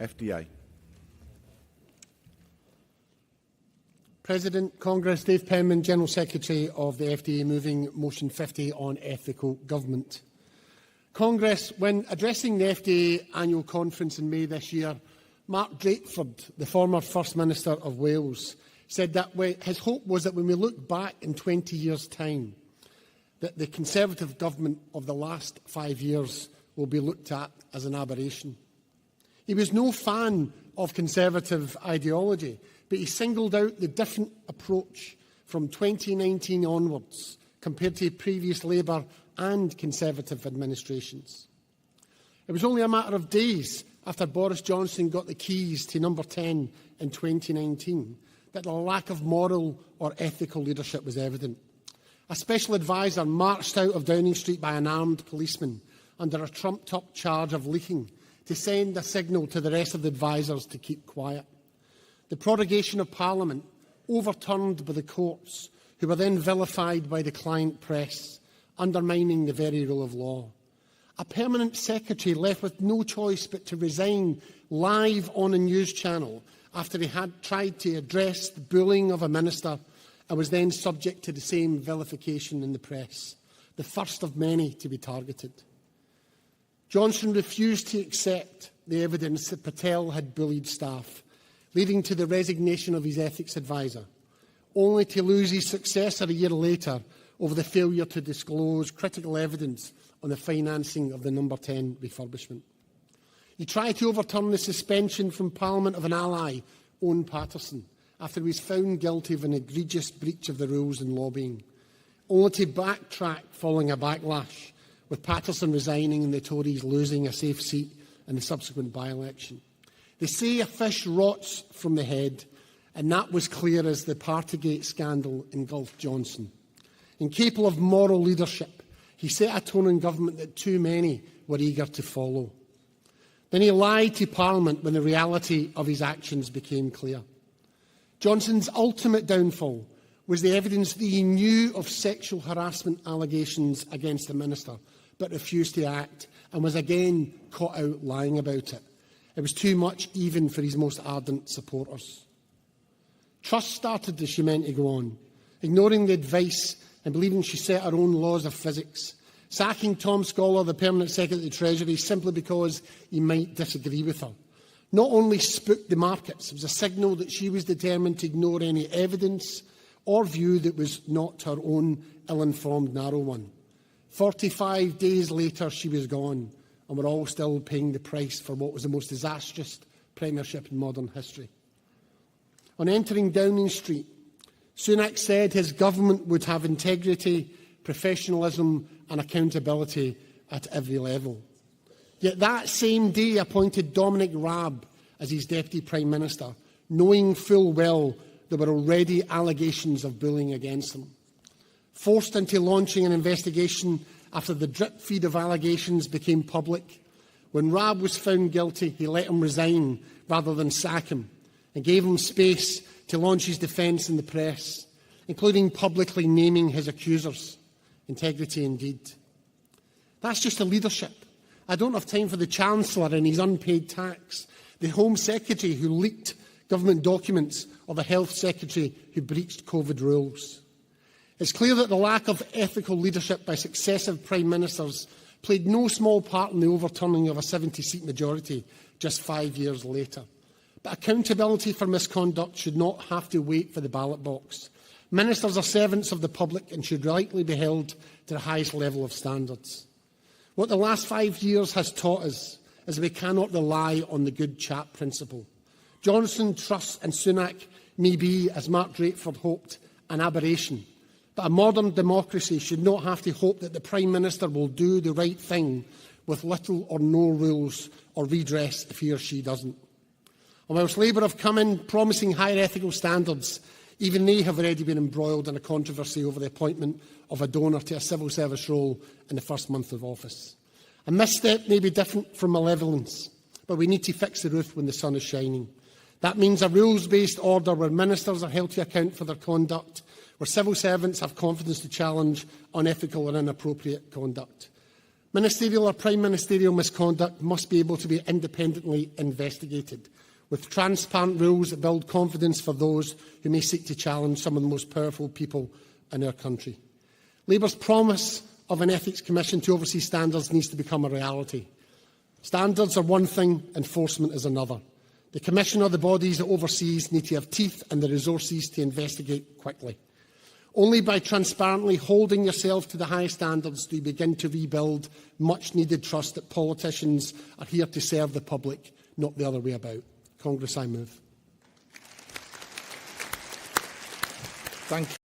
FDA. President, Congress, Dave Penman, General Secretary of the FDA, moving motion 50 on ethical government. Congress, when addressing the FDA annual conference in May this year, Mark Drakeford, the former First Minister of Wales, said that his hope was that when we look back in 20 years' time, that the Conservative government of the last 5 years will be looked at as an aberration. He was no fan of Conservative ideology, but he singled out the different approach from 2019 onwards compared to previous Labour and Conservative administrations. It was only a matter of days after Boris Johnson got the keys to number 10 in 2019 that the lack of moral or ethical leadership was evident. A special advisor marched out of Downing Street by an armed policeman under a trumped-up charge of leaking to send a signal to the rest of the advisers to keep quiet. The prorogation of Parliament, overturned by the courts, who were then vilified by the client press, undermining the very rule of law. A permanent secretary left with no choice but to resign live on a news channel after he had tried to address the bullying of a minister and was then subject to the same vilification in the press, the first of many to be targeted. Johnson refused to accept the evidence that Patel had bullied staff, leading to the resignation of his ethics advisor, only to lose his successor a year later over the failure to disclose critical evidence on the financing of the number 10 refurbishment. He tried to overturn the suspension from Parliament of an ally, Owen Paterson, after he was found guilty of an egregious breach of the rules in lobbying, only to backtrack following a backlash, with Paterson resigning and the Tories losing a safe seat in the subsequent by-election. They say a fish rots from the head, and that was clear as the Partygate scandal engulfed Johnson. Incapable of moral leadership, he set a tone in government that too many were eager to follow. Then he lied to Parliament when the reality of his actions became clear. Johnson's ultimate downfall was the evidence that he knew of sexual harassment allegations against the minister, but refused to act, and was again caught out lying about it. It was too much even for his most ardent supporters. Truss started as she meant to go on, ignoring the advice and believing she set her own laws of physics, sacking Tom Scholar, the Permanent Secretary of the Treasury, simply because he might disagree with her. Not only spooked the markets, it was a signal that she was determined to ignore any evidence or view that was not her own ill-informed, narrow one. 45 days later, she was gone, and we're all still paying the price for what was the most disastrous premiership in modern history. On entering Downing Street, Sunak said his government would have integrity, professionalism and accountability at every level. Yet that same day appointed Dominic Raab as his Deputy Prime Minister, knowing full well there were already allegations of bullying against him. Forced into launching an investigation after the drip feed of allegations became public, when Raab was found guilty, he let him resign rather than sack him, and gave him space to launch his defence in the press, including publicly naming his accusers. Integrity indeed. That's just the leadership. I don't have time for the Chancellor and his unpaid tax, the Home Secretary who leaked government documents, or the Health Secretary who breached COVID rules. It's clear that the lack of ethical leadership by successive Prime Ministers played no small part in the overturning of a 70-seat majority just 5 years later. But accountability for misconduct should not have to wait for the ballot box. Ministers are servants of the public and should rightly be held to the highest level of standards. What the last 5 years has taught us is we cannot rely on the good chap principle. Johnson, Truss and Sunak may be, as Mark Drakeford hoped, an aberration. But a modern democracy should not have to hope that the Prime Minister will do the right thing with little or no rules or redress if he or she doesn't. And whilst Labour have come in promising higher ethical standards, even they have already been embroiled in a controversy over the appointment of a donor to a civil service role in the first month of office. A misstep may be different from malevolence, but we need to fix the roof when the sun is shining. That means a rules-based order where ministers are held to account for their conduct, where civil servants have confidence to challenge unethical or inappropriate conduct. Ministerial or Prime Ministerial misconduct must be able to be independently investigated, with transparent rules that build confidence for those who may seek to challenge some of the most powerful people in our country. Labour's promise of an Ethics Commission to oversee standards needs to become a reality. Standards are one thing, enforcement is another. The Commission or the bodies it oversees need to have teeth and the resources to investigate quickly. Only by transparently holding yourself to the highest standards do you begin to rebuild much-needed trust that politicians are here to serve the public, not the other way about. Congress, I move. Thank you.